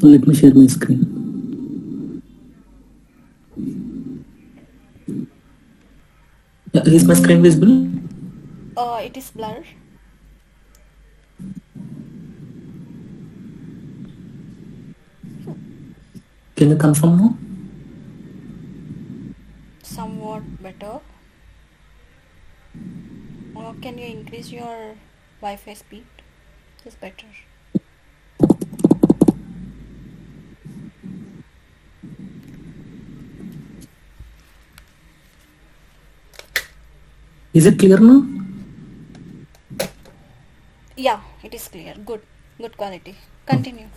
Let me share my screen. Is my screen visible? It is blur. Can you confirm now? Somewhat better. Can you increase your Wi-Fi speed? It's better. Is it clear now? Yeah, it is clear. Good quality. Continue.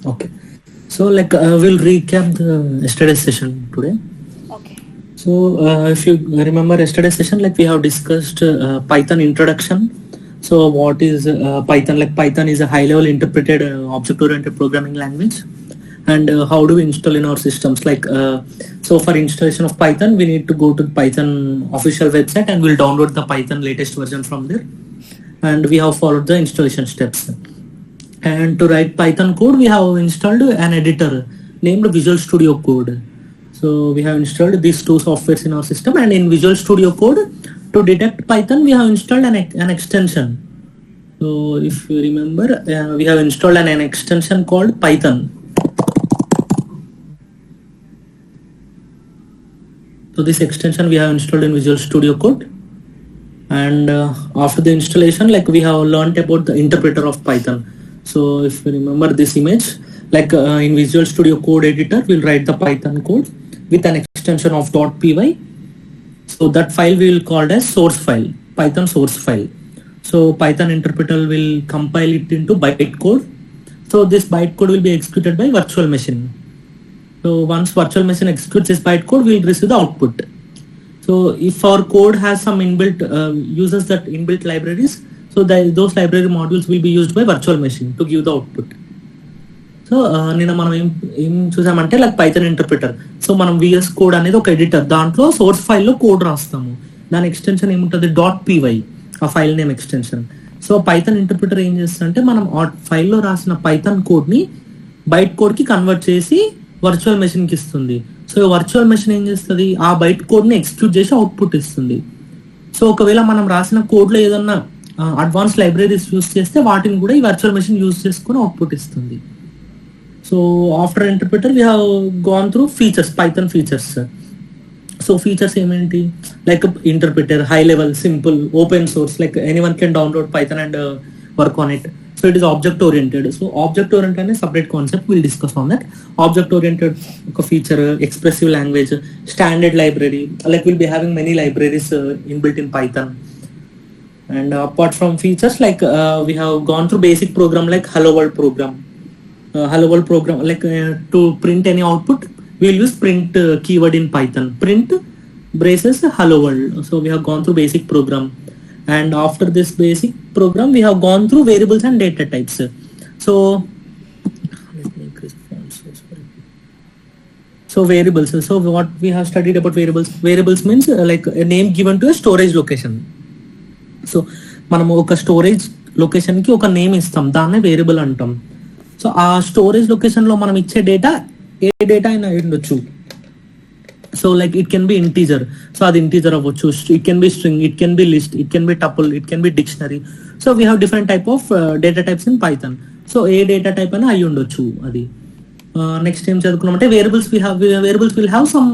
Okay. So we'll recap the yesterday's session today. Okay. So if you remember yesterday's session, we have discussed Python introduction. So what is Python? Python is a high-level interpreted object-oriented programming language. And how do we install in our systems? So for installation of Python, we need to go to the Python official website and we'll download the Python latest version from there. And we have followed the installation steps. And to write Python code, we have installed an editor named Visual Studio Code. So we have installed these two softwares in our system, and in Visual Studio Code, to detect Python, we have installed an extension. So if you remember, we have installed an extension called Python. So this extension we have installed in Visual Studio Code. And after the installation, we have learned about the interpreter of Python. So if you remember this image, in Visual Studio Code editor, we'll write the Python code with an extension of .py. So that file we will call as source file, Python source file. So Python interpreter will compile it into bytecode. So this bytecode will be executed by virtual machine. So once virtual machine executes this bytecode, we will receive the output. So if our code has some inbuilt uses that inbuilt libraries, so those library modules will be used by virtual machine to give the output. So నిన్న మనం ఏం చూసామంటే Python interpreter. So మనం VS code అనేది ఒక editor, దాంట్లో source ఫైల్లో code రాస్తాము. దాని ఎక్స్టెన్షన్ ఏముంటుంది, .py, ఆ file name extension. So Python interpreter ఏం చేస్తుందంటే మనం ఆ ఫైల్లో రాసిన పైథాన్ కోడ్ని బైట్ కోడ్కి కన్వర్ట్ చేసి వర్చువల్ మెషిన్కి ఇస్తుంది. సో వర్చువల్ మెషిన్ ఏం చేస్తుంది, ఆ బైట్ కోడ్ని ఎగ్జిక్యూట్ చేసి అవుట్పుట్ ఇస్తుంది. సో ఒకవేళ మనం రాసిన కోడ్లో ఏదన్నా అడ్వాన్స్ లైబ్రరీస్ యూస్ చేస్తే వాటిని కూడా ఈ వర్చువల్ మెషిన్ యూస్ చేసుకుని అవుట్పుట్ ఇస్తుంది. So after interpreter we have gone through features, Python features. So features ఏమేంటి, interpreter, high level, simple, open source, anyone can download Python and work on it. So it is object oriented. So object oriented is a separate concept. We'll discuss on that. Object oriented feature, expressive language, standard library. We'll be having many libraries inbuilt in Python. And apart from features, we have gone through basic program like Hello World program. Hello World program, to print any output, we will use print keyword in Python. Print braces Hello World. So we have gone through basic program. And after this basic program, we have gone through variables and data types. So let me increase font size. So variables. So what we have studied about variables. Variables means a name given to a storage location. So మనం ఒక storage లొకేషన్కి ఒక name ఇస్తాం, దాన్నే variable అంటాం. So ఆ storage లొకేషన్లో మనం ఇచ్చే డేటా ఏ డేటా అయినా ఉండొచ్చు. So it can be integer. So అది integer అవ్వచ్చు, it can be string, it can be list, it can be tuple, it can be dictionary. So we have different type of data types in Python. So ఏ data type అయినా అయి ఉండొచ్చు. అది next ఏం చదువుకున్నామంటే variables will have some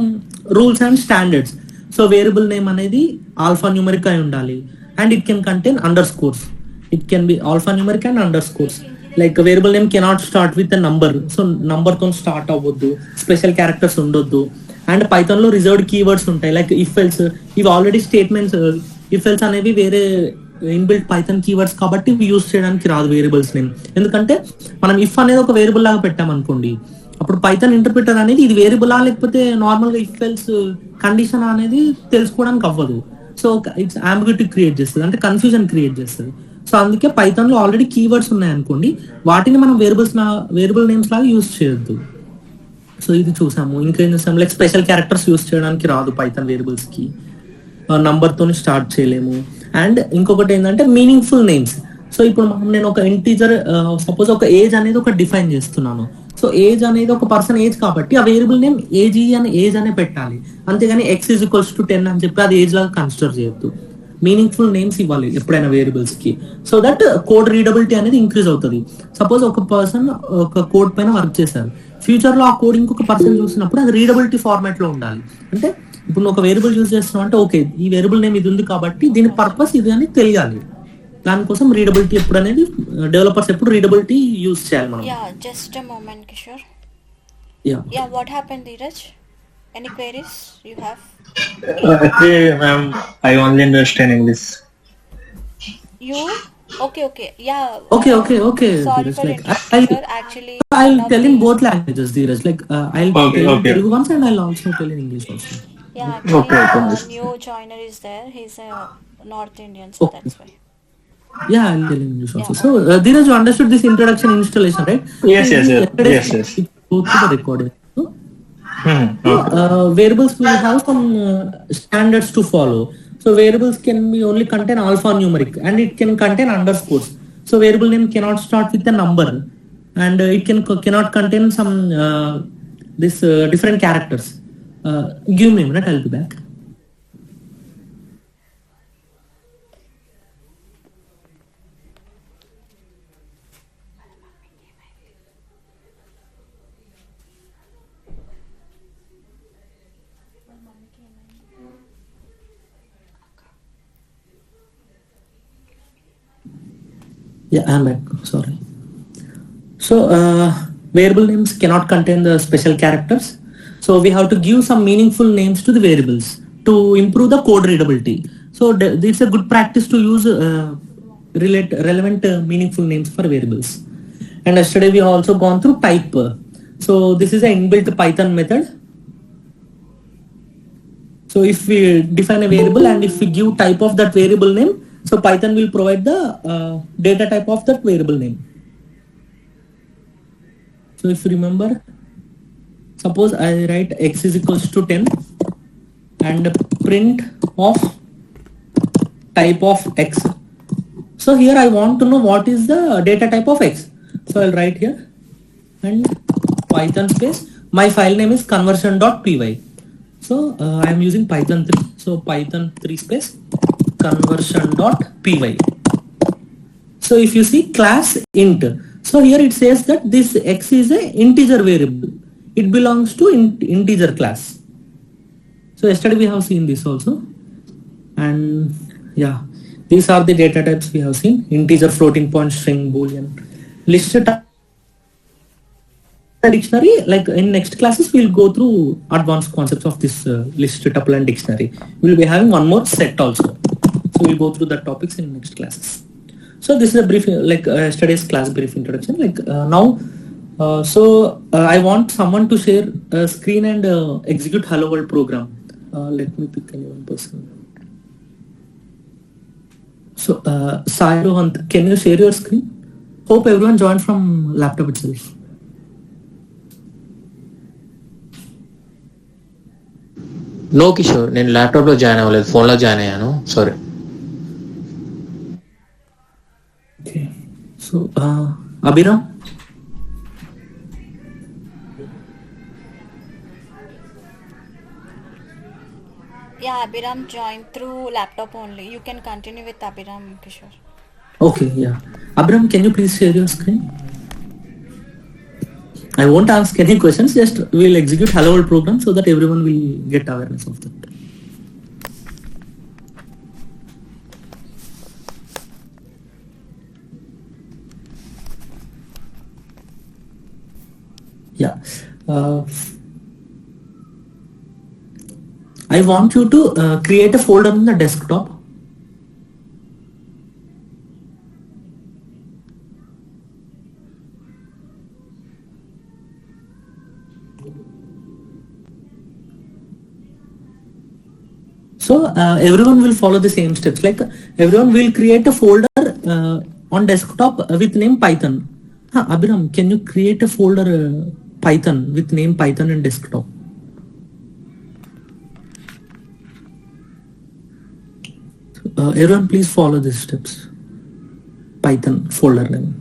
rules and standards. So variable name అనేది alphanumeric అయి ఉండాలి, and it can contain underscores. It can be alphanumeric and underscores. Variable name cannot start with a number. So నంబర్తో start అవ్వద్దు, special characters ఉండొద్దు. And పైథాన్లో reserved keywords ఉంటాయి, if else. ఇవి already statements. If else అనేవి వేరే inbuilt Python keywords కాబట్టి ఇవి యూస్ చేయడానికి రాదు వేరియబుల్స్ నేమ్. ఎందుకంటే మనం ఇఫ్ అనేది ఒక వేరియబుల్ లాగా పెట్టామనుకోండి, అప్పుడు పైథాన్ ఇంటర్ప్రిటర్ అనేది ఇది వేరియబులా లేకపోతే నార్మల్గా ఇఫ్ ఎల్స్ కండిషన్ అనేది తెలుసుకోవడానికి అవ్వదు. సో ఇట్స్ అంబిగ్యూటీ క్రియేట్ చేస్తుంది, అంటే కన్ఫ్యూజన్ క్రియేట్ చేస్తుంది. సో అందుకే పైథాన్లో ఆల్రెడీ కీవర్డ్స్ ఉన్నాయనుకోండి, వాటిని మనం వేరియబుల్ నేమ్స్ లాగా యూస్ చేయొద్దు. సో ఇది చూసాము. ఇంకేం చూసాము, స్పెషల్ క్యారెక్టర్స్ యూస్ చేయడానికి రాదు పైథాన్ వేరియబుల్స్ కి. నంబర్తో స్టార్ట్ చేయలేము. అండ్ ఇంకొకటి ఏంటంటే మీనింగ్ఫుల్ నేమ్స్. సో ఇప్పుడు నేను ఒక ఇంటీజర్, సపోజ్ ఒక ఏజ్ అనేది ఒక డిఫైన్ చేస్తున్నాను. సో ఏజ్ అనేది ఒక పర్సన్ ఏజ్ కాబట్టి ఆ వేరియబుల్ నేమ్ ఏజ్ అనే పెట్టాలి. అంతేగాని x=10 అని చెప్పి అది ఏజ్ లాగా కన్సిడర్ చేయొద్దు. మీనింగ్ఫుల్ నేమ్స్ ఇవ్వాలి ఎప్పుడైనా వేరియబుల్స్ కి, సో దట్ కోడ్ రీడబిలిటీ అనేది ఇంక్రీజ్ అవుతుంది. సపోజ్ ఒక పర్సన్ ఒక కోడ్ పైన వర్క్ చేశారు, ఫ్యూచర్ లో ఆ కోడ్ ఇంకొక పర్సన్ చూసినప్పుడు అది రీడబిలిటీ ఫార్మాట్ లో ఉండాలి. అంటే ఇప్పుడు నువ్వు ఒక వేరియబుల్ యూజ్ చేస్తున్నావు అంటే ఓకే ఈ వేరియబుల్ నేమ్ ఇది ఉంది కాబట్టి దీని పర్పస్ ఇది అని తెలియాలి. దానికోసం రీడబిలిటీ ఎప్పుడు అనేది డెవలపర్స్ ఎప్పుడు రీడబిలిటీ యూజ్ చేయాలి మనం. Yeah, just a moment, Kishore. Yeah. Yeah, what happened, Dheeraj? Any queries you have? Actually, ma'am, I only understand English. You? Okay. Yeah. Okay. Sorry Dheeraj, for like interrupting, sir. Actually, I'll one of tell in the- both languages, Dheeraj. Like I'll Okay, tell in okay. Telugu once and I'll also tell in English also. Yeah, actually, Okay, a new joiner is there. He's a North Indian, so Okay. that's why. Yeah, I'll tell in English also. Yeah. So, Dheeraj, you understood this introduction installation, right? Yes, So, yes, yes. yesterday Yes, yes. we go through the recording. So, Okay. variables will have some standards to follow. So, variables can be only contain alphanumeric and it can contain underscores. So, variable name cannot start with a number and it cannot contain some different characters. Give me a minute, I'll be back. Yeah, I'm back. Sorry. So, variable names cannot contain the special characters. So, we have to give some meaningful names to the variables to improve the code readability. So, this is a good practice to use relevant meaningful names for variables. And yesterday we have also gone through type. So, this is an inbuilt Python method. So, if we define a variable and if we give type of that variable name, so Python will provide the data type of that variable name. So if you remember, suppose I write x=10 and print of type of x. So here I want to know what is the data type of x. So I'll write here and Python space. My file name is conversion.py. So I am using Python 3. So Python 3 space conversion.py. So if you see class int, so here it says that this x is a integer variable. It belongs to integer class. So yesterday we have seen this also. And yeah, these are the data types we have seen: integer, floating point, string, boolean, listed dictionary. Like in next classes we'll go through advanced concepts of this list tuple and dictionary. We'll be having one more set also. So we'll go through the topics in next classes. So this is a brief, like yesterday's class brief introduction. Like now, I want someone to share a screen and execute Hello World program. Let me pick any one person. So Sai Rohant, can you share your screen? Hope everyone joined from laptop itself. No Kishore, నేను laptop లో join అవ్వలేదు, phone లో join అయ్యాను. Sorry. Okay. So Abhiram. Yeah, Abhiram joined through laptop only. You can continue with Abhiram, Kishore. Okay, yeah. Abhiram, can you please share your screen? I won't ask any questions, just we'll execute Hello World program so that everyone will get awareness of that. Yeah. I want you to create a folder in the desktop. So everyone will follow the same steps. Like everyone will create a folder on desktop with name Python. Abhiram, can you create a folder Python with name Python in desktop? Everyone, please follow these steps. Python folder name.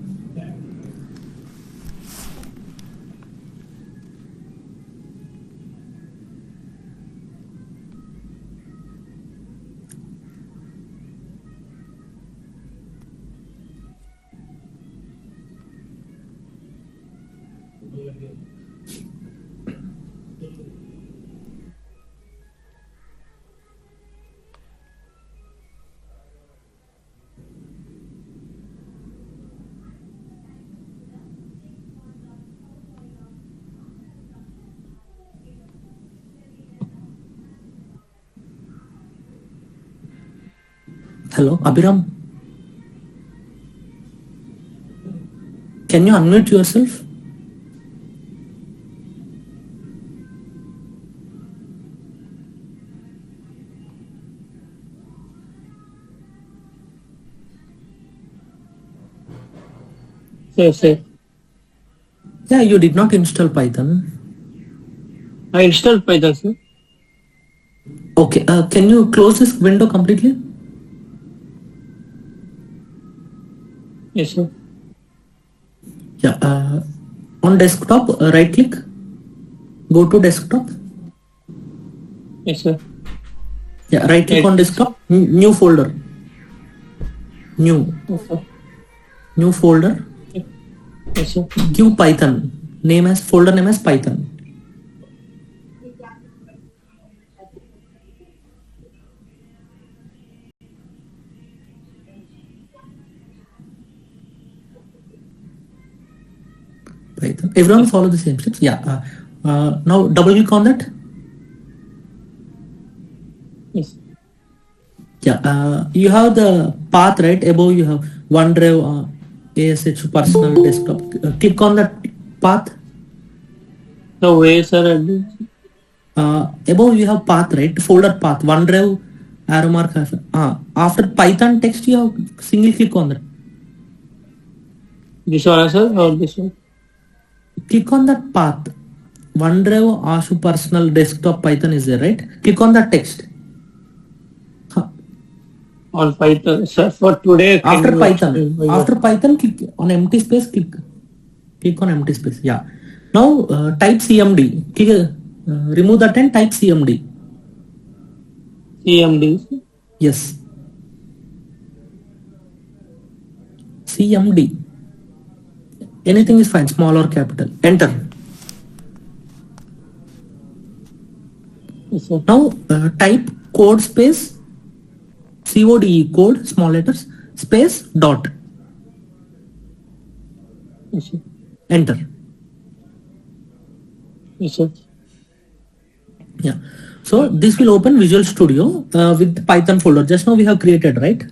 Hello, Abhiram. Can you unmute yourself? Sir. Yeah, you did not install Python. I installed Python, sir. Okay, can you close this window completely? Yes, sir. Yeah, on desktop, right click, go to desktop. Yes, sir. Yeah, right click on desktop, new folder, new Yes, sir. folder, Yes, sir. give Python, folder name as Python. Python. Everyone follow the same steps. Yeah. Now double click on that. Yes. Yeah. You have the path right above. You have OneDrive, ASH personal desktop. Click on that path. So where, sir? Above you have path right, folder path, OneDrive arrow mark. After Python text, you have single click on that. This one, sir, or this one? Click on that path. OneDrive Ashu personal desktop Python is there, right? Click on that text. On Python, sir. For today. After Python, click on empty space. Click on empty space. Yeah. Now type CMD. Remove that and type CMD. CMD. Yes. CMD. Anything is fine, small or capital. Enter. Yes, sir. Now type code space CODE code small letters space dot. Yes, sir. Enter. Yes, sir. Yeah. So this will open Visual Studio with Python folder. Just now we have created, right?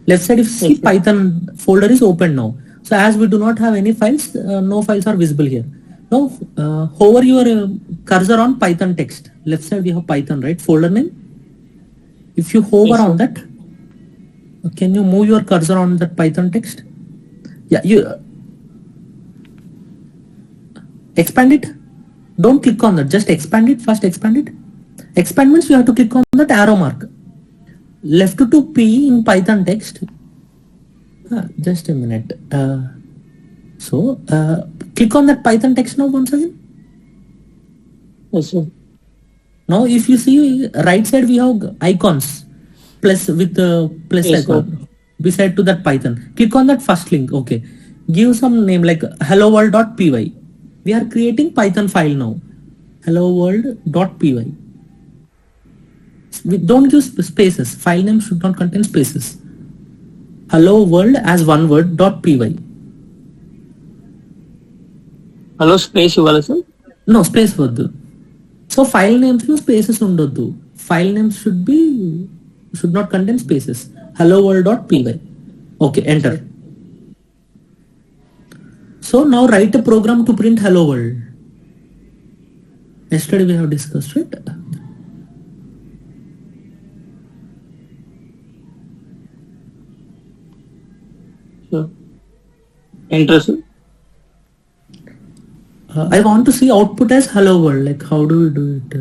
Left side, if you see, Python folder is open now. So as we do not have any files, no files are visible here. Now hover your cursor on Python text. Left side we have Python, right? Folder name. If you hover on that, can you move your cursor on that Python text? Yeah, you expand it. Don't click on that. Just expand it. First expand it. Expand means you have to click on that arrow mark. Left to P in Python text. Just a minute. Click on that Python text now once again. Yes, sir. Now if you see right side we have icons plus with the plus Yes, icon beside to that Python. Click on that first link. Okay. Give some name like helloworld.py. We are creating Python file now. helloworld.py. We don't use spaces. File name should not contain spaces. Hello world as one word .py. Hello space ఇవ్వాలి, sir? No space వద్దు. So file names లో spaces ఉండొద్దు. File names should not contain spaces. Hello world.py. Okay, enter. So now write a program to print hello world. Yesterday we have discussed it. Sure. Enter, sir. I want to see output as hello world. Like how do we do it?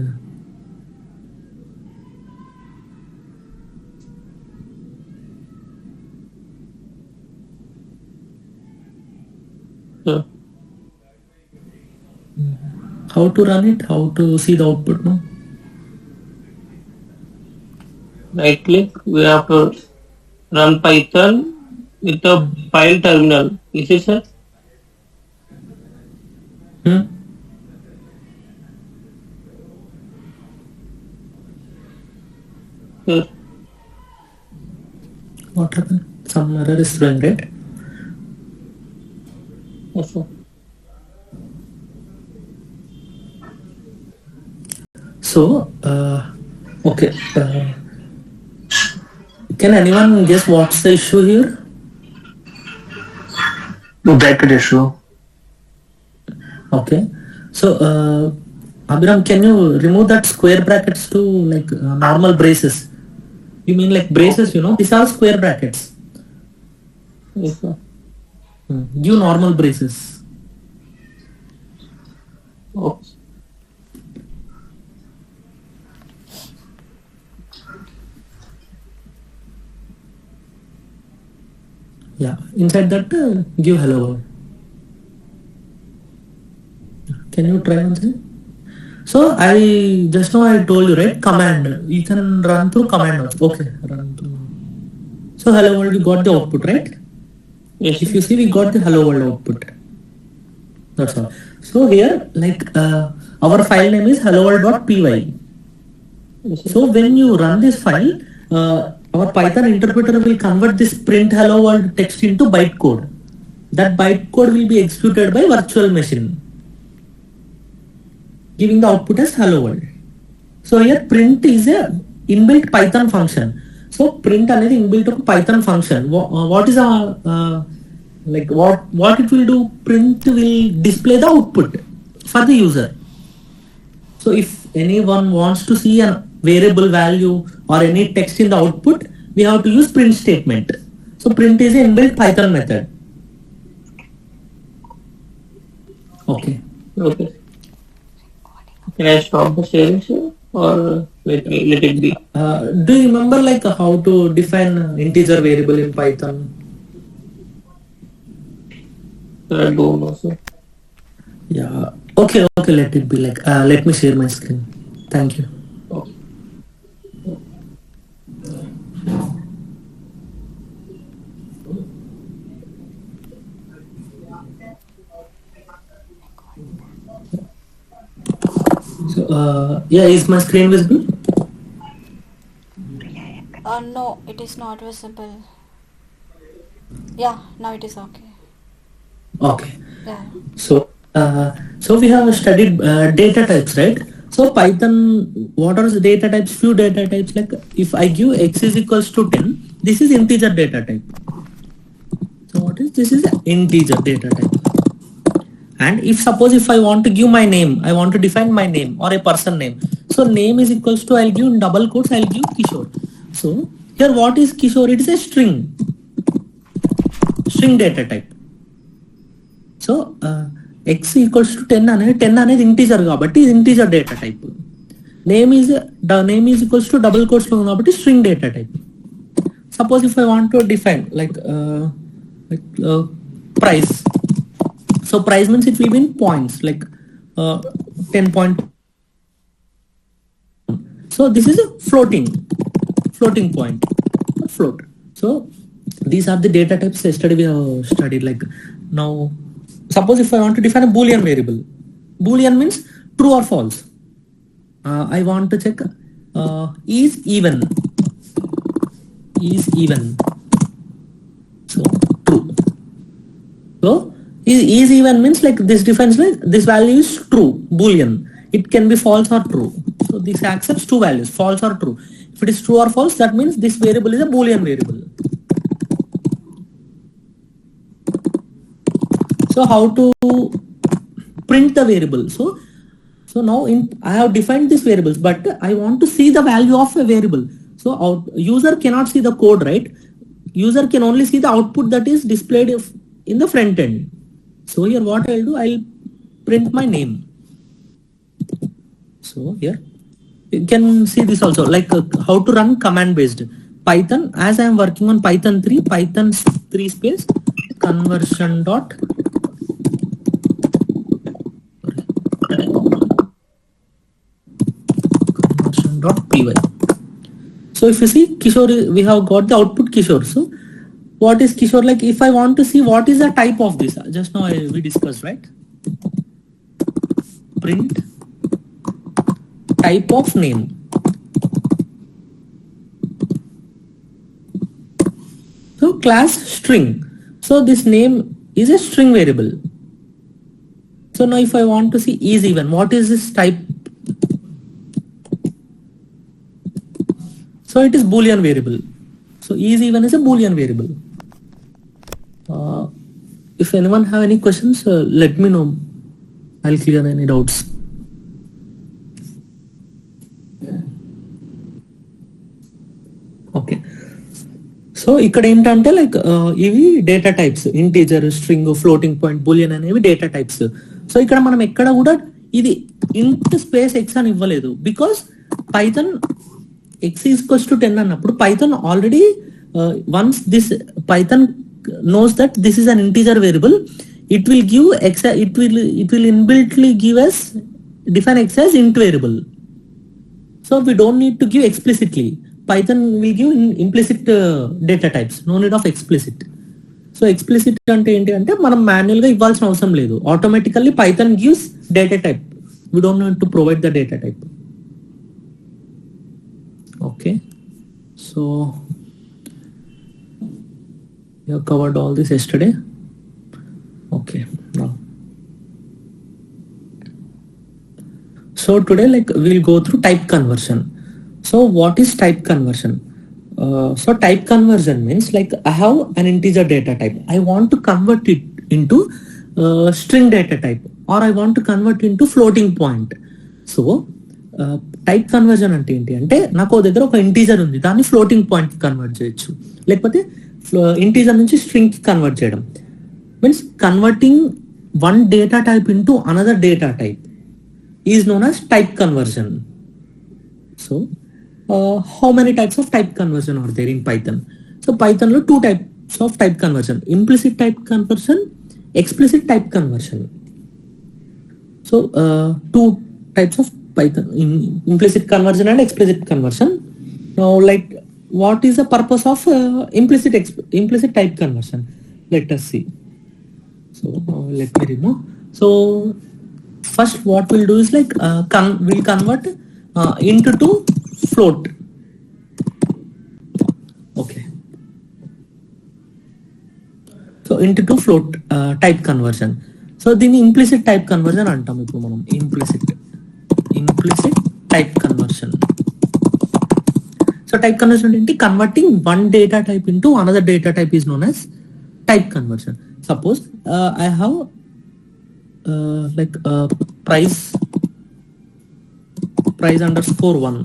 Sure. How to run it? How to see the output now? Right click. We have to run Python with the file terminal. Is it, sir? Hmm? Sure. What happened? Some error is throwing, right? Yes, sir. So, okay. Can anyone guess what's the issue here? Bracket issue. Okay. So, Abhiram, can you remove that square brackets to like normal braces? You mean like braces, you know? These are square brackets. Yes, sir. Give normal braces. Oh. Yeah. Inside that, give hello world. Can you try once again? So I just now I told you, right? Command. You can run through command also. Okay. Run through. So hello world, we got the output, right? Yes, If sir. you see, we got the hello world output. That's all. So here, like our file name is helloworld.py. Yes, sir. So when you run this file, our Python interpreter will convert this print hello world text into bytecode. That bytecode will be executed by virtual machine, giving the output as hello world. So here print is a inbuilt Python function. So print అనేది inbuilt ఒక Python function. What is like what it will do? Print will display the output for the user. So if anyone wants to see a variable value or any text in the output, we have to use print statement. So print is an inbuilt Python method. Okay. Okay. Can I stop the sharing, sir? Or let it be? Do you remember like how to define integer variable in Python? Sir, I don't know, sir. Yeah. Okay. Let it be like. Let me share my screen. Thank you. Okay. So yeah, is my screen visible? No, it is not visible. Yeah, now it is okay. Okay. Yeah. So we have studied data types, right? So Python, what are the data types? Few data types, like if I give x is equals to 10, this is integer data type. So what is this? Is an integer data type. And if suppose if I want to give my name, I want to define my name or a person name. So name is equals to, I'll give in double quotes, I'll give Kishore. So here what is Kishore? It is a string data type. So x equals to 10 అనేది integer కాబట్టి ఇది integer data type. Name is equals to double quotes లో ఉంది కాబట్టి string data type. Suppose if I want to define like price. So price means it will be in points, like 10 point. So this is a floating point, float. So these are the data types yesterday we have studied. Like now, suppose if I want to define a Boolean variable. Boolean means true or false. I want to check is even. So true. So is even means like this defines like this value is true, Boolean. It can be false or true. So this accepts two values, false or true. If it is true or false, that means this variable is a Boolean variable. So how to print the variable? So now I have defined these variables, but I want to see the value of a variable. So user cannot see the code, right? User can only see the output that is displayed in the front end. So here what I'll do, I'll print my name. So here you can see this also, like how to run command based Python. As I am working on Python 3 space conversion dot conversion.py. So if you see Kishore, we have got the output Kishore. So what is Kishore? Like if I want to see what is the type of this, just now we discussed, right? Print type of name. So class string. So this name is a string variable. So now if I want to see is even, what is this type? So it is Boolean variable. So is even is a Boolean variable. If anyone have any questions, let me know. I'll clear any doubts. Okay. So ఇక్కడ ఏంటంటే like ఇవి data types, integer, string, floating point, Boolean అనేవి data types. So ఇక్కడ మనం ఎక్కడ కూడా ఇది ఇంట్ స్పేస్ ఎక్స్ అని ఇవ్వలేదు, because Python X equals to 10 అన్నప్పుడు Python already once this Python knows that this is an integer variable, it will give x, it will inbuiltly give us define x as int variable. So we don't need to give explicitly. Python will give implicit data types, no need of explicit. So explicit అంటే ఏంటి అంటే మనం manual గా ఇవ్వాల్సిన అవసరం లేదు, automatically Python gives data type. We don't need to provide the data type. Okay, so you have covered all this yesterday. Okay, now so today like we'll go through type conversion. So what is type conversion? So type conversion means like I have an integer data type, I want to convert it into string data type, or I want to convert into floating point. So type conversion అంటే ఏంటి అంటే నాకు దగ్గర ఒక integer ఉంది, దాన్ని floating point convert చేయొచ్చు, లేకపోతే ఇంటీజర్ నుంచి స్ట్రింగ్ కి కన్వర్ట్ చేయడం. Means converting one data type into another data type is known as type conversion. So how many types of type conversion are there in Python? So Python lo 2 types of type conversion: implicit type conversion, explicit type conversion. So 2 types of Python, implicit conversion and explicit conversion. Now like what is the purpose of implicit type conversion? Let us see. So let me remove. So first what we'll do is like we'll convert int to float. Okay, so int to float type conversion. So దీన్ని implicit type conversion అంటాం ఇప్పుడు మనం. implicit type conversion. So type conversion is converting one data type into another data type is known as type conversion. Suppose I have like price underscore 1,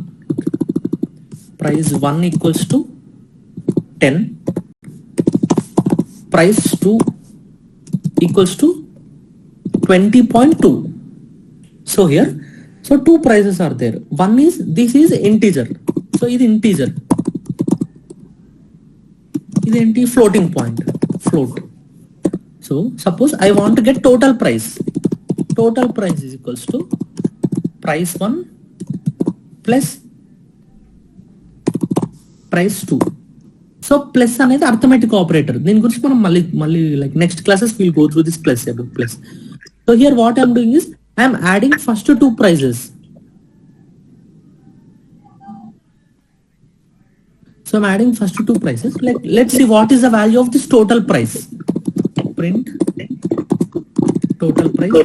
price 1 equals to 10, price 2 equals to 20.2. So here, so 2 prices are there. One is, this is integer, so ఇది integer, ఇది ఏంటి floating point, float. So suppose I want to get total price is equals to price 1 plus price 2. So plus అనేది arithmetic operator, దీని గురించి మనం మళ్ళీ like next classes will go through this plus. So here what I'm doing is I'm adding first 2 prices. So I'm adding first 2 prices. Like let's see what is the value of this total price. Print total price.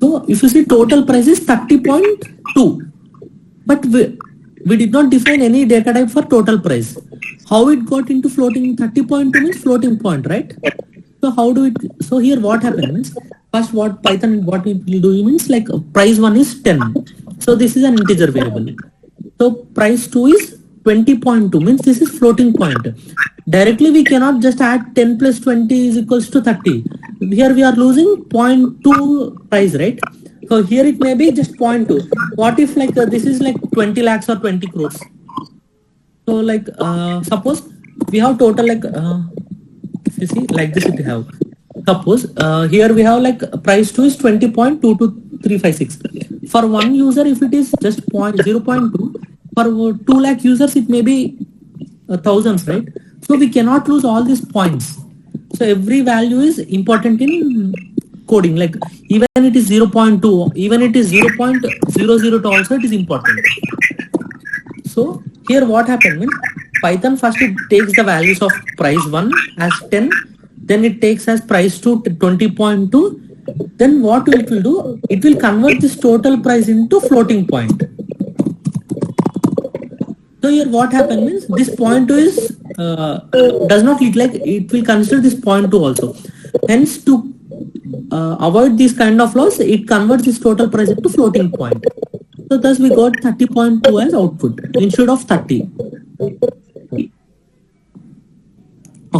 So if you see total price is 30.2, but we did not define any data type for total price. How it got into floating? 30.2 means floating point, right? So how do it? So here what happened means, first what Python what it will do means like price 1 is 10. So this is an integer variable. So price 2 is 20.2 means this is floating point. Directly we cannot just add 10 plus 20 is equals to 30. Here we are losing 0.2 price, right? So here it may be just 0.2. What if like this is like 20 lakhs or 20 crores? So like suppose we have total like if you see like this, it have suppose here we have like price 2 is 20.22356 for one user. If it is just 0.2 for 2 lakh users, it may be thousands, right? So we cannot lose all these points. So every value is important in coding, like even it is 0.2, even it is 0.002 also, it is important. So here what happened means Python first it takes the values of price 1 as 10, then it takes as price 2 20.2, then what it will do, it will convert this total price into floating point. So here what happened means this point 2 is does not look like, it will consider this point 2 also. Hence to avoid this kind of loss, it converts this total price into floating point. So thus we got 30.2 as output instead of 30.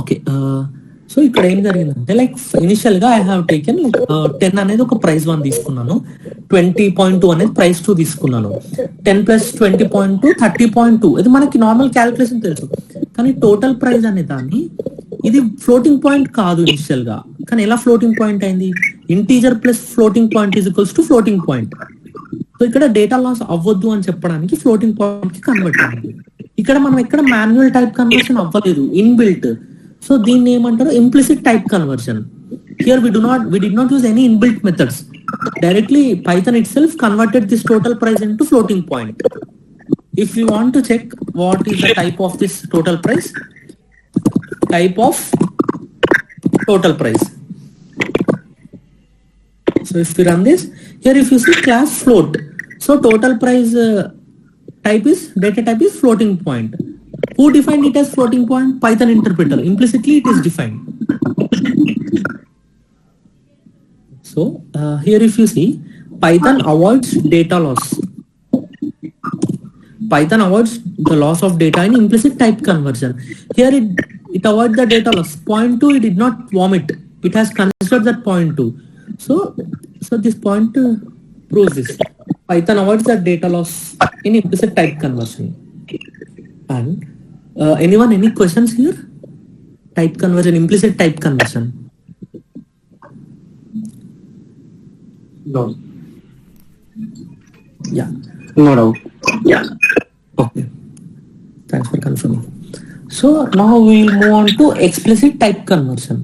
Okay. So ఇక్కడ ఏం జరిగిందంటే like initial గా I have taken like 10 అనేది ఒక price 1 తీసుకున్నాను, 20.2 అనేది price 2 తీసుకున్నాను, 10 plus 20.2 30.2. ఇది మనకి నార్మల్ క్యాలిక్యులేషన్ తెలుసు, కానీ టోటల్ ప్రైస్ అనే దాన్ని ఇది ఫ్లోటింగ్ పాయింట్ కాదు ఇనిషియల్ గా. కానీ ఎలా ఫ్లోటింగ్ పాయింట్ అయింది? Integer plus floating point is equals to floating point. So ఇక్కడ డేటా లాస్ అవ్వద్దు అని చెప్పడానికి ఫ్లోటింగ్ పాయింట్ కి కన్వర్ట్ అయింది. ఇక్కడ మనం ఎక్కడ మాన్యువల్ టైప్ కన్వర్షన్ అవ్వలేదు, ఇన్బిల్ట్. సో దీన్ని ఏమంటారు? Implicit type conversion. Here we did not use any inbuilt methods. Directly Python itself converted this total price into floating point. If you want to check what is the type of this total price, type of total price. So if we run this, here if you see class float, so total price type is, data type is floating point. Who defined it as floating point? Python interpreter. Implicitly it is defined. So here if you see, Python avoids data loss. Python avoids the loss of data in implicit type conversion. Here it avoids the data loss. Point 2 it did not vomit. It has considered that point 2. So this point proves this. Python avoids the data loss in implicit type conversion. And anyone, any questions here? Type conversion, implicit type conversion. No. Yeah. No doubt. Yeah. Okay. Thanks for confirming. So now we will move on to explicit type conversion.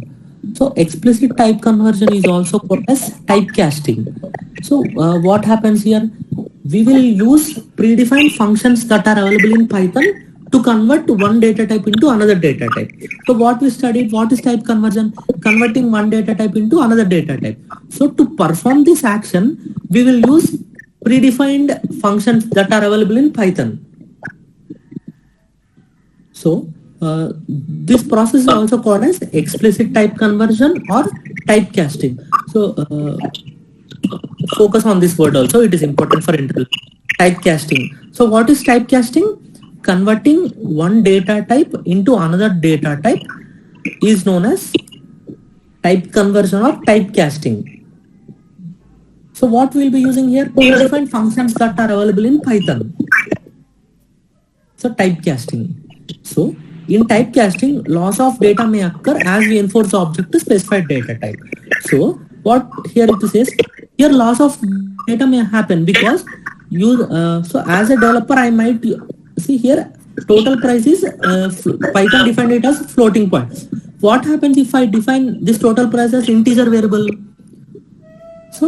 So explicit type conversion is also called as typecasting. So what happens here? We will use predefined functions that are available in Python to convert one data type into another data type. So what we studied, what is type conversion? Converting one data type into another data type. So to perform this action, we will use predefined functions that are available in Python. So this process is also called as explicit type conversion or typecasting. So focus on this word also, it is important for interview. Typecasting. So what is typecasting? Converting one data type into another data type is known as type conversion or typecasting. So what we'll be using here? Different functions that are available in Python. So typecasting. So in typecasting, loss of data may occur as we enforce the object to specified data type. So what here it says, here loss of data may happen because you so as a developer I might see here total price is Python defined it as floating point. What happens if I define this total price as integer variable? So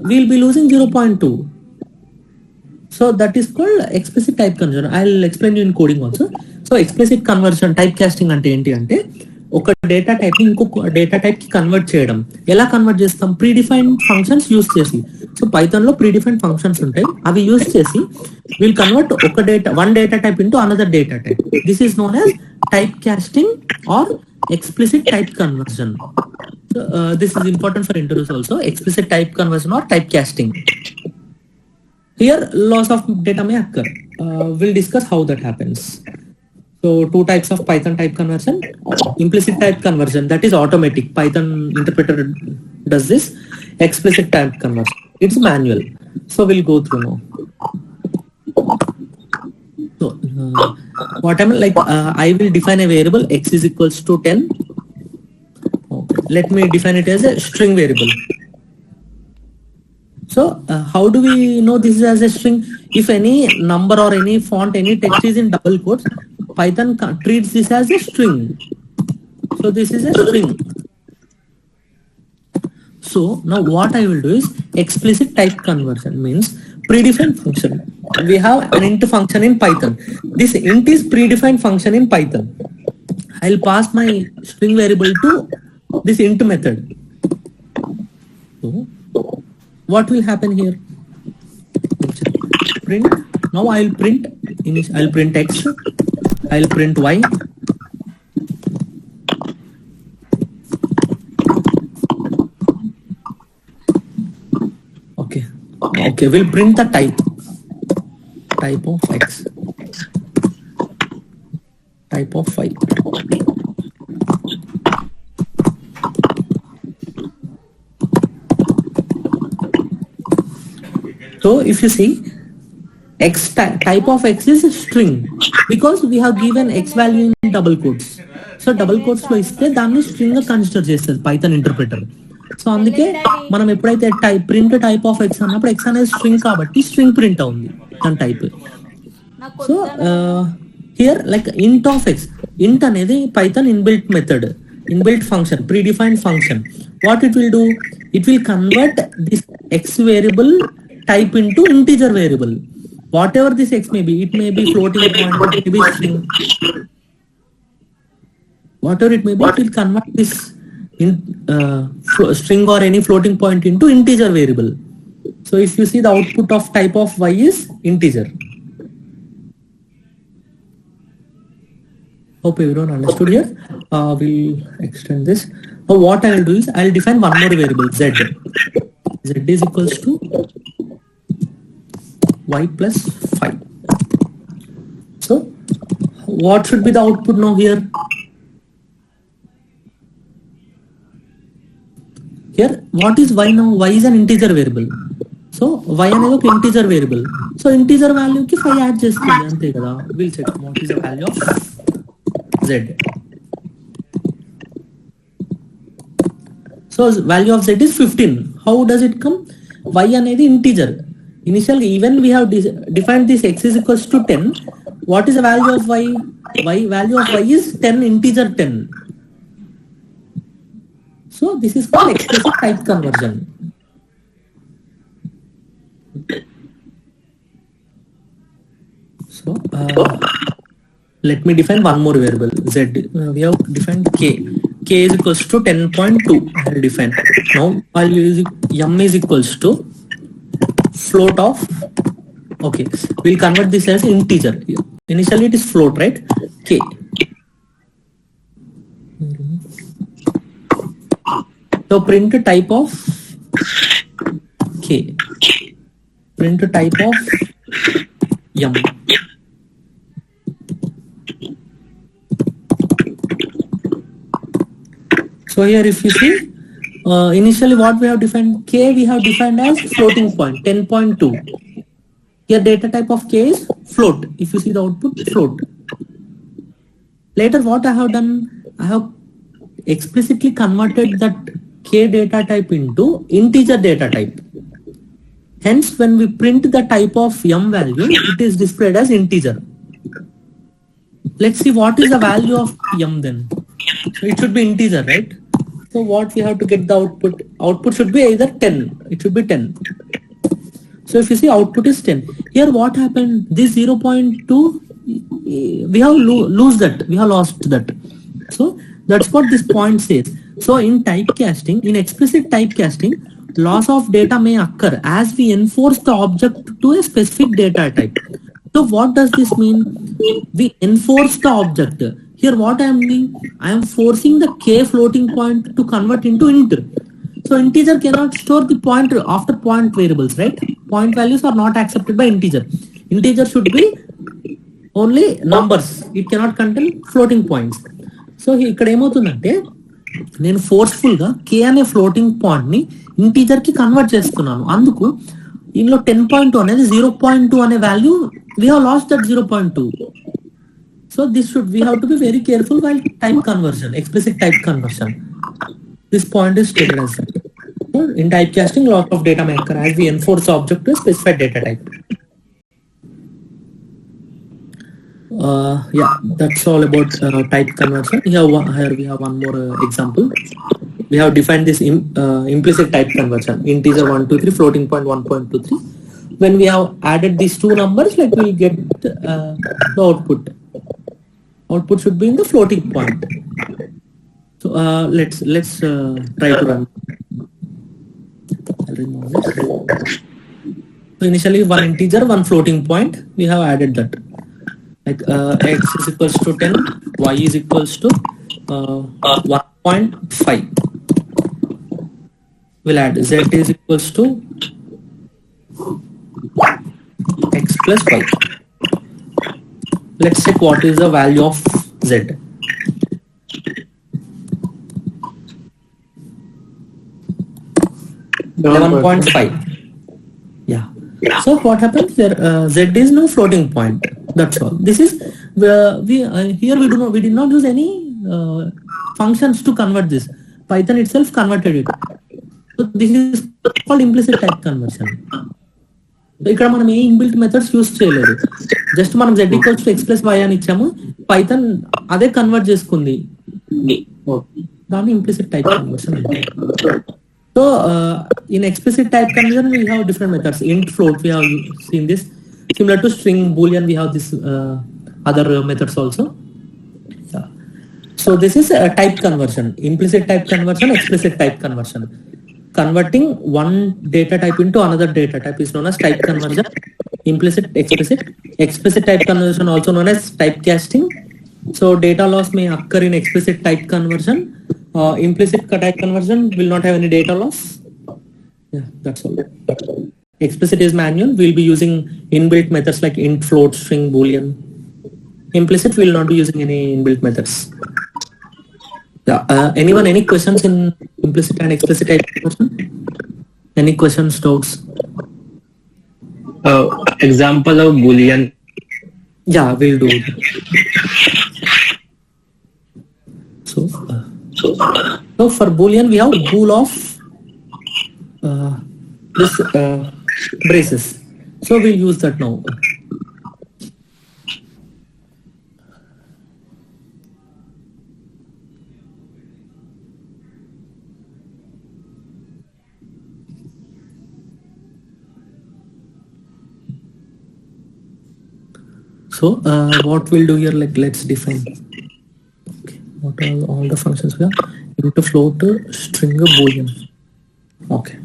we'll be losing 0.2. So that is called explicit type conversion. I'll explain you in coding also. So explicit conversion, typecasting అంటే ఏంటి అంటే ఒక data type ని ఇంకొక data type కి convert చేయడం. ఎలా convert చేస్తాం? ప్రీడిఫైన్డ్ ఫంక్షన్స్ యూస్ చేసి. సో పైథాన్ లో ప్రీడిఫైన్డ్ ఫంక్షన్స్ ఉంటాయి, అవి యూస్ చేసి విల్ కన్వర్ట్ ఒక data one data type into another data type. This is known as type casting or explicit type conversion. So, this is important for interviews also. Explicit type conversion or typecasting. Here loss of data may occur. We'll discuss how that happens. So two types of Python type conversion. Implicit type conversion, that is automatic. Python interpreter does this. Explicit type conversion, it's manual. So we'll go through now. So what I mean, like I will define a variable x is equals to 10. Okay. Let me define it as a string variable. So how do we know this is as a string? If any number or any font, any text is in double quotes, Python treats this as a string. So this is a string. So now what I will do is explicit type conversion, means predefined function. We have an int function in Python. This int is predefined function in Python. I'll pass my string variable to this int method. So what will happen here? Print. Now I'll print x, I'll print y. Okay, we'll print the type of x, type of y. So if you see, x type of x is a string because we have given x value in double quotes. So double quotes లో ఇస్తే దాన్ని string గా consider చేస్తుంది Python interpreter. So అందుకే మనం ఎప్పుడైతే print type of X అన్నప్పుడు X అనేది స్ట్రింగ్ కాబట్టి స్ట్రింగ్ ప్రింట్ అవుతుంది దాని టైప్. సో హియర్ లైక్ ఇంట్ ఆఫ్ ఎక్స్, ఇంట్ అనేది Python inbuilt method, inbuilt function, predefined function. What it will do, it will convert this X variable type into integer variable. Whatever this x may be, it may be floating point, it may be string, whatever it may be, it will convert this string or any floating point into integer variable. So if you see, the output of type of y is integer. Hope everyone understood here. We'll extend this. Now what I will do is I will define one more variable, z. Z is equals to y plus 5. So what should be the output now here? Here what is y now? Y is an integer variable. So y అనేది ఒక integer variable. So integer value కి 5 add చేస్తుంది అంతే కదా. We'll check what is the value of z. So value of z is 15. How does it come? Y అనేది integer. Initially, even we have defined this x is equals to 10. What is the value of y? Value of y is 10, integer 10. So this is called explicit type conversion. So let me define one more variable, z. We have defined k. K is equals to 10.2. I will define. Now I'll use m is equals to float of, okay, we'll convert this as integer. Initially it is float, right? K. So print type of k, print type of m. So here if you see, initially what we have defined, k we have defined as floating point, 10.2. Here data type of k is float. If you see the output, float. Later what I have done, I have explicitly converted that k data type into integer data type. Hence when we print the type of m value, it is displayed as integer. Let's see what is the value of m then. So it should be integer, right? So what we have to get the output? Output should be either 10. It should be 10. So if you see, output is 10. Here what happened? This 0.2, we have lose that. We have lost that. So that's what this point says. So in typecasting, in explicit typecasting, loss of data may occur as we enforce the object to a specific data type. So what does this mean? We enforce the object. Here what I am doing, I am forcing the k floating point to convert into int. So integer cannot store the point after point variables, right? Point values are not accepted by integer. Integer should be only numbers. It cannot contain floating points. So ఇక్కడ ఏమవుతుందంటే నేను forceful గా k అనే floating point ని integer కి convert చేస్తున్నాను. అందుకు ఇందులో 10.2 అనేది 0.2 అనే value, we have lost that 0.2. So this should, we have to be very careful while type conversion, explicit type conversion. This point is stated as that. In typecasting, loss of data may occur as we enforce the object to a specified data type. Yeah, that's all about type conversion. Here we have one more example. We have defined this implicit type conversion, integer 123, floating point 1.23. When we have added these two numbers, like we'll get the output. Output should be in the floating point. So let's try to run. I'll remove this. So initially one integer, one floating point. We have added that. Like x is equals to 10, y is equals to 1.5. We'll add z is equals to x plus y. Let's check what is the value of z. Yeah. So what happens there? Z is no floating point. That's all. This is where here we did not use any functions to convert this. Python itself converted it. So this is called implicit type conversion. So ఇక్కడ మనం ఏ inbuilt methods use చేయలేదు. Just మనం z equals to x plus y అని ఇచ్చాము. Python అదే convert చేసుకుంది. దాన్ని implicit type conversion అంటారు. So in explicit type conversion we have different methods. Int, float, we have seen this. Similar to string, boolean, we have this other methods also. Yeah. So this is a type conversion, implicit type conversion, explicit type conversion. Converting one data type into another data type is known as type conversion. Implicit, explicit. Explicit type conversion also known as typecasting. So data loss may occur in explicit type conversion. Implicit type conversion will not have any data loss. Yeah, that's all. Explicit is manual. We'll be using inbuilt methods like int, float, string, boolean. Implicit will not be using any inbuilt methods. Yeah. Anyone, any questions in implicit and explicit type conversion? Any questions, doubts? Example of boolean. Yeah, we'll do it. So for boolean we have bool of this braces. So we'll use that now. So what we'll do here, like let's define. What are all the functions we have? Into float, string, boolean. Okay.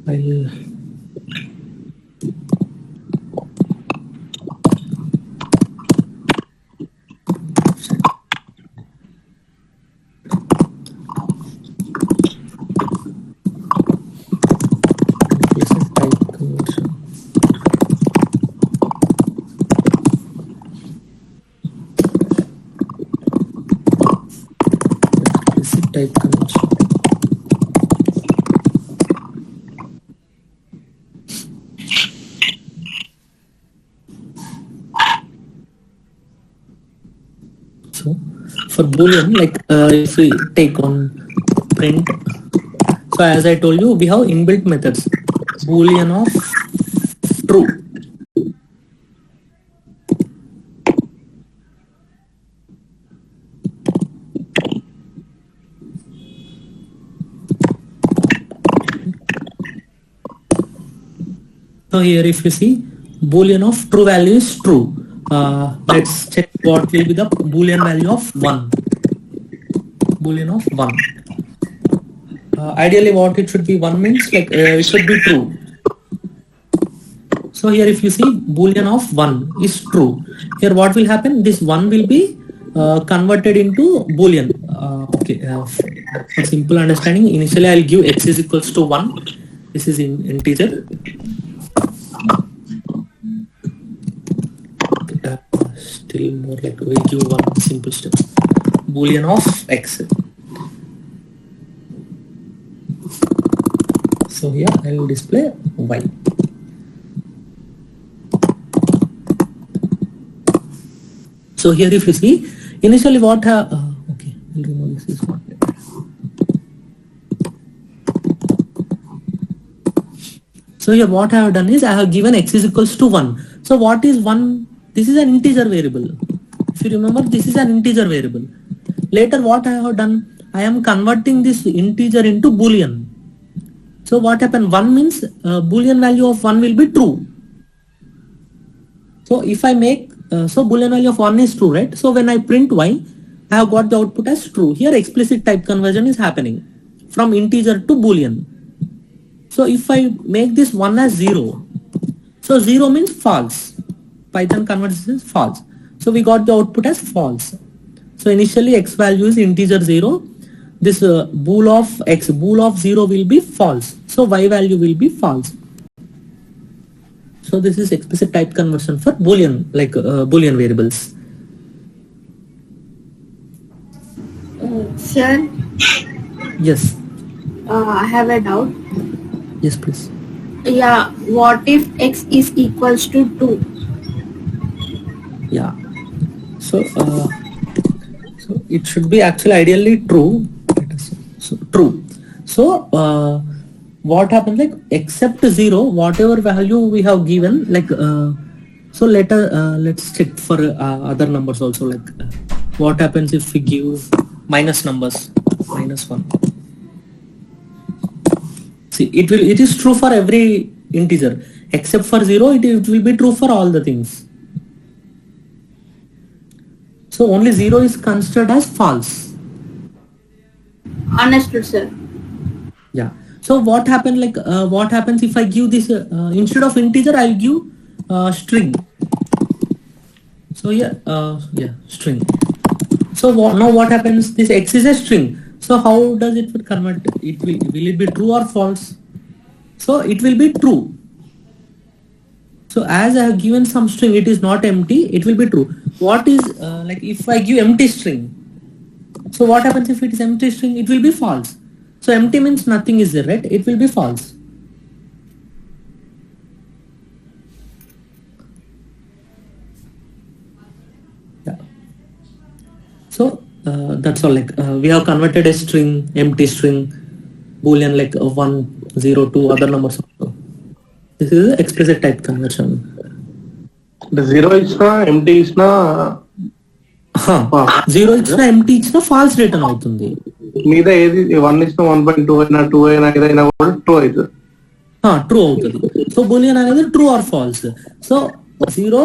I'll type conversion. So for boolean, like if we take on print, so as I told you, we have inbuilt methods. Boolean of true. So here if you see boolean of true value is true. Let's check what will be the boolean value of 1. Boolean of 1. Ideally what it should be 1 means like it should be true. So here if you see boolean of 1 is true. Here what will happen? This 1 will be converted into boolean. Okay, for simple understanding, initially I'll give x is equals to 1. This is in integer. Still more like we give one simple step. Boolean of x. here I will display y. So here if you see, initially what okay, I'll remove this is not there. So here what I have done is I have given x is equals to 1. So what is 1? This is an integer variable. If you remember, this is an integer variable. Later what I have done, I am converting this integer into boolean. So what happened? 1 means boolean value of 1 will be true. So if I make, so boolean value of 1 is true, right? So when I print y, I have got the output as true. Here explicit type conversion is happening from integer to boolean. So if I make this 1 as 0, so 0 means false. Python converts this as false. So we got the output as false. So initially x value is integer 0. This bool of x, bool of 0 will be false. So y value will be false. So this is explicit type conversion for boolean, like boolean variables. Sir, Yes. I have a doubt. Yes, please. Yeah, what if x is equals to 2? Yeah. So it should be actually ideally true. So true. So what happens, like except 0, whatever value we have given, like so later let's check for other numbers also, like what happens if we give minus numbers, minus 1. See, it is true for every integer except for 0. It will be true for all the things. So only 0 is considered as false. Understood, sir. Yeah. So what happened, like what happens if I give this instead of integer I'll give string. So yeah, string. So now what happens? This x is a string. So how does it convert? Will it be true or false? So it will be true. So as I have given some string, it is not empty. It will be true. What is like if I give empty string? So what happens if it is empty string? It will be false. So empty means nothing is there, right? It will be false. Yeah. So that's all. Like we have converted a string, empty string, boolean, like 1, 0, 2 other numbers also. This is the explicit type conversion. The 0 is empty is na 0 ఇచ్చిన empty ఇచ్చిన false return అవుతుంది. మీద ఏది 1 ఇచ్చిన 1.2 అయినా 2 అయినా ఏదైనా కూడా ట్రూ అవుతుంది. ట్రూ అవుతుంది. సో బూలియన్ అనేది true or false. So 0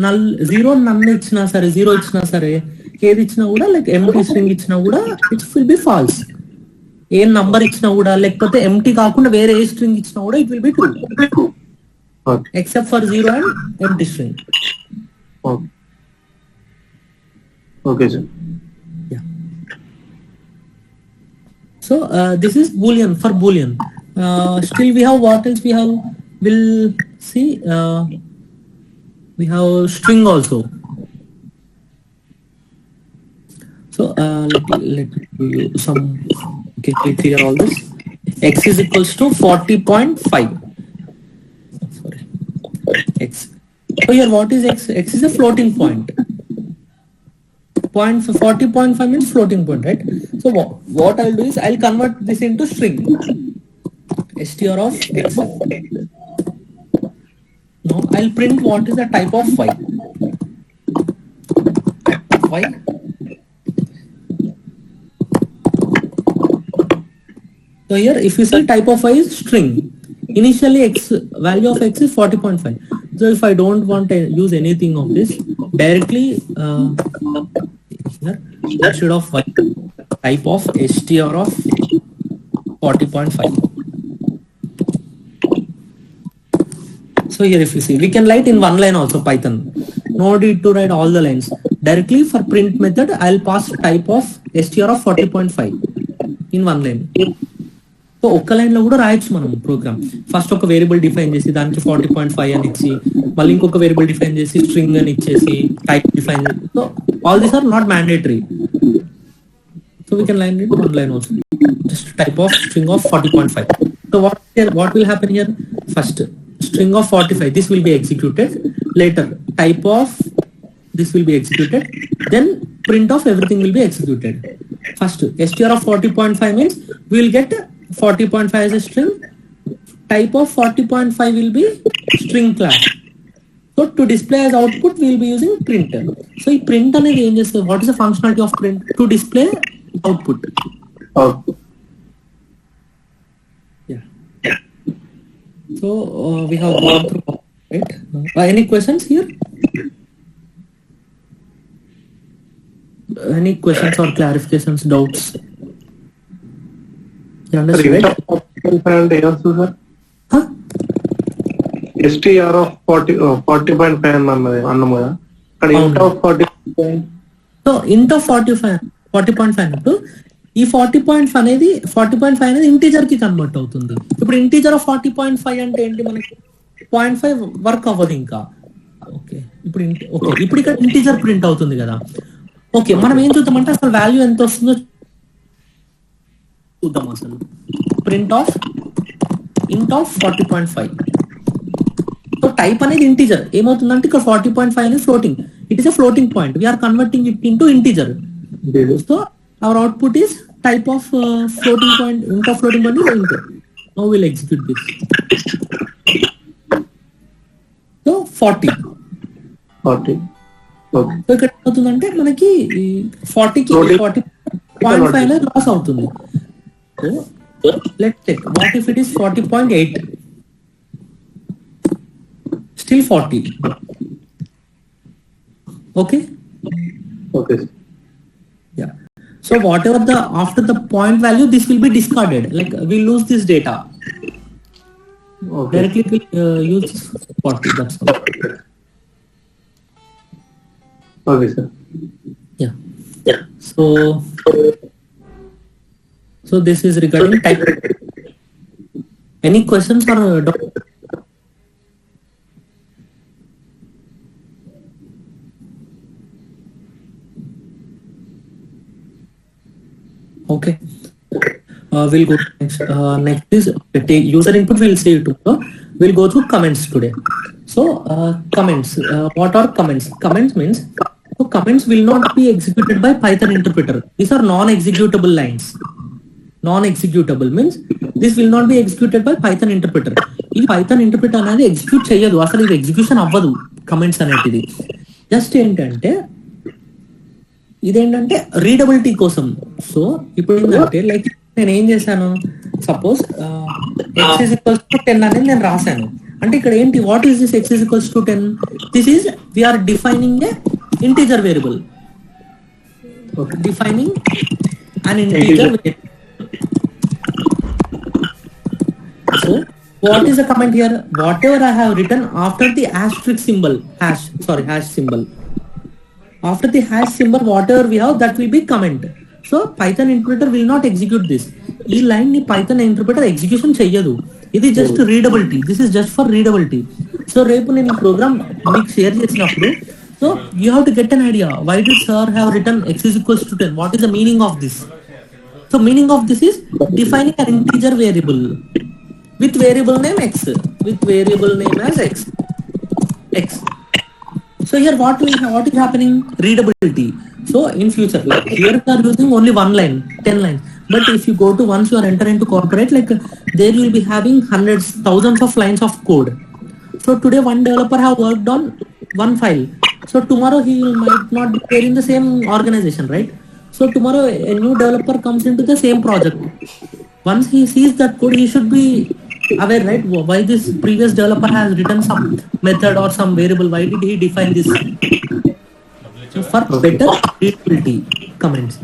null ఇచ్చినా సరే, 0 ఇచ్చినా సరే, ఏది ఇచ్చినా కూడా, లైక్ ఎంటీ స్ట్రింగ్ ఇచ్చినా కూడా ఇట్ విల్ బి ఫాల్స్. ఏ నంబర్ ఇచ్చినా కూడా, లేకపోతే ఎంటీ కాకుండా వేరే ఏ స్ట్రింగ్ ఇచ్చినా కూడా it will be true except for 0 and empty string. Okay, sir. Yeah. So this is boolean for boolean. Still we have what else we have? We'll see. We have string also. So let me give you some. Okay, we clear all this. X is equals to 40.5. Sorry, x. So here what is x? X is a floating point. 40.5 means floating point, right? So what I'll do is I'll convert this into string, str of x. Now I'll print what is the type of y. So here if you see type of y is string. Initially value of x is 40.5. So if I don't want to use anything of this, directly instead of y, type of str of 40.5. So here if you see, we can write in one line also Python. No need to write all the lines. Directly for print method, I'll pass type of str of 40.5 in one line. So ఒక్క line లో కూడా రాయొచ్చు మనం programme. First ఒక variable define చేసి దానికి 40.5 అని ఇచ్చి, మళ్ళీ ఇంకొక వేరియబుల్ డిఫైన్ చేసి స్ట్రింగ్ అని ఇచ్చేసి type define. So all these are not mandatory. So we can line it one line also, just type of string of 40.5. So what will happen here? First, string of 45, this will be executed. Later, type of this will be executed. Then print of everything will be executed. First, str of 40.5 means we will get 40.5 as a string. Type of 40.5 will be string class. So to display as output, we will be using print. So ఈ print అనేది ఏం చేస్తుంది? What is the functionality of print? To display output. Output. Yeah. So we have gone through, right? Any questions here? Any questions or clarifications, doubts? You understand? Sir? Huh? STR of 40.5 అన్నము కదా, అక్కడ int of 40. So int of 40.5 అన్నట్టు ఈ 40.5 అనేది integer కి convert అవుతుంది. ఇప్పుడు integer of 40.5 అంటే ఏంటి? మనకి 0.5 వర్క్ అవ్వదు ఇంకా. ఓకే, ఇప్పుడు ఇక్కడ ఇంటీజర్ ప్రింట్ అవుతుంది కదా. ఓకే, మనం ఏం చూద్దామంటే అసలు వాల్యూ ఎంత వస్తుందో చూద్దాం. అసలు print of int of 40.5. So type అనేది ఇంటీజర్. ఏమవుతుందంటే ఇక్కడ 40.5 అనేది floating. It is a floating point. We are converting it into integer. So our output is type of floating point. int of floating point is int. Now we'll execute this. So 40. Okay. So ఇక్కడ ఏమవుతుందంటే మనకి 40కి 40.5 అనేది loss అవుతుంది. So let's check. What if it is 40.8? Still 40. Okay. Okay. Yeah. So whatever the after the point value, this will be discarded. Like we lose this data. Okay. Directly we'll use 40. That's all. Okay, sir. Yeah. So this is regarding type. Any questions or doubts? Okay. We'll go to next. Next is take user input. We'll see it tomorrow. We'll go through comments today. So comments. What are comments? Comments means comments will not be executed by Python interpreter. These are non-executable lines. Non-executable means this will not be executed by Python interpreter. ఈ Python interpreter అనేది execute చేయదు. అసలు ఇది execution అవ్వదు comments అనేటిది. Just ఏంటంటే ఇదేంటంటే readability కోసం. సో ఇప్పుడు ఏంటంటే లైక్ నేను ఏం చేశాను, సపోజ్ x=10 అనేది నేను రాశాను. అంటే ఇక్కడ ఏంటి, what is this x=10? This is we are defining a integer variable. Okay, defining an integer variable. So what is the comment here? Whatever I have written after the asterisk symbol, hash symbol, after the hash symbol, whatever we have, that will be comment. So Python interpreter will not execute this. ఈ line ని Python interpreter execution చెయ్యదు. ఇది just readability. This is just for readability. So రేపు నేను ఈ programme మీకు share చేసినప్పుడు, so you have to get an idea. Why did sir have written x=10? What is the meaning of this? So meaning of this is defining an integer variable with variable name x, with variable name as x. So here what is happening? Readability. So in future, like here we are using only one line, 10 lines. But if you go to, once you are enter into corporate, like there you will be having hundreds, thousands of lines of code. So today one developer have worked on one file. So tomorrow he might not be there in the same organization, right? So tomorrow a new developer comes into the same project. Once he sees that code, he should be aware, right? Why this previous developer has written some method or some variable? Why did he define this? So for better readability comments.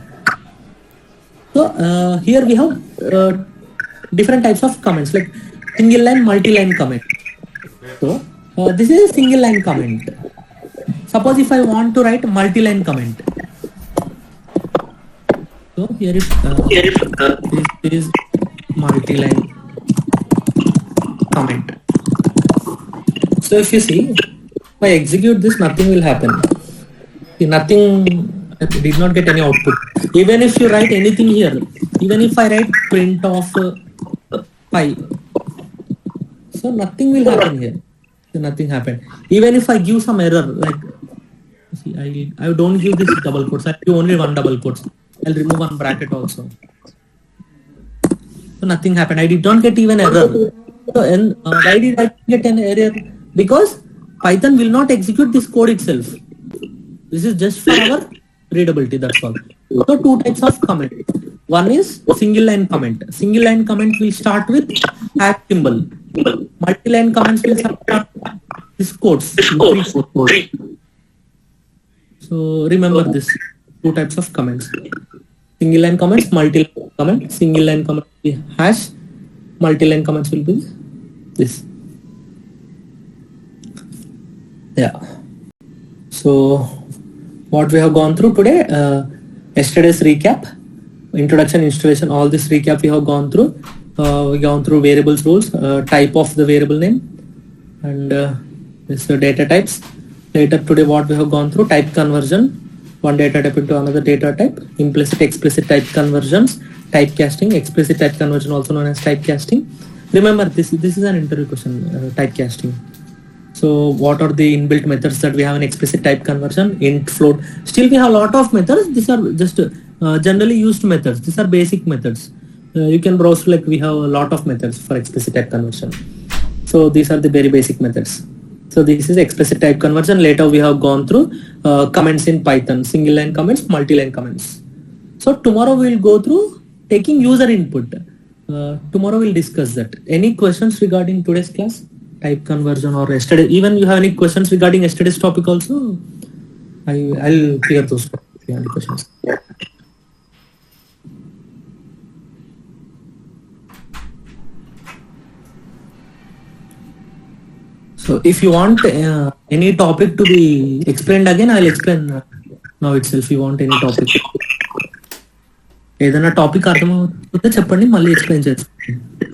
So here we have different types of comments, like single line, multi-line comment. So this is a single line comment. Suppose if I want to write multi-line comment, so here is this is multi-line comment. So if you see, if I execute this, nothing will happen. See, nothing, did not get any output. Even if you write anything here, even if I write print of 5, So nothing will happen here. So nothing happened. Even if I give some error, like see, I don't give this double quotes. I give only one double quotes. I'll remove one bracket also. So nothing happened. I did not get even error. So and why did I get an error? Because Python will not execute this code itself. This is just for our readability. That's all. So two types of comment. One is single line comment. Single line comment will start with hash symbol. Multi-line comments will start with this quotes. So remember this two types of comments. Single line comments, multi-line comment. Single line comment will be hash. Multi-line comments will be this. Yeah. So what we have gone through today, yesterday's recap, introduction, installation, all this recap we have gone through. We gone through variables rules, type of the variable name, and this data types. Later today what we have gone through, type conversion, one data type into another data type, implicit, explicit type conversions, typecasting, explicit type conversion also known as typecasting. Remember this is an interview question, typecasting. So what are the inbuilt methods that we have in explicit type conversion? Int, float. Still we have a lot of methods. These are just generally used methods. These are basic methods. You can browse, like we have a lot of methods for explicit type conversion. So these are the very basic methods. So this is explicit type conversion. Later we have gone through comments in Python, single line comments, multi-line comments. So tomorrow we will go through taking user input. Tomorrow we'll discuss that. Any questions regarding today's class? Type conversion or yesterday, even you have any questions regarding yesterday's topic also, I'll clear those if you have any questions. So if you want any topic to be explained again, I'll explain now itself. If you want any topic, ఏదైనా topic అర్థమవుతుందో చెప్పండి, మళ్ళీ explain చేస్తాను.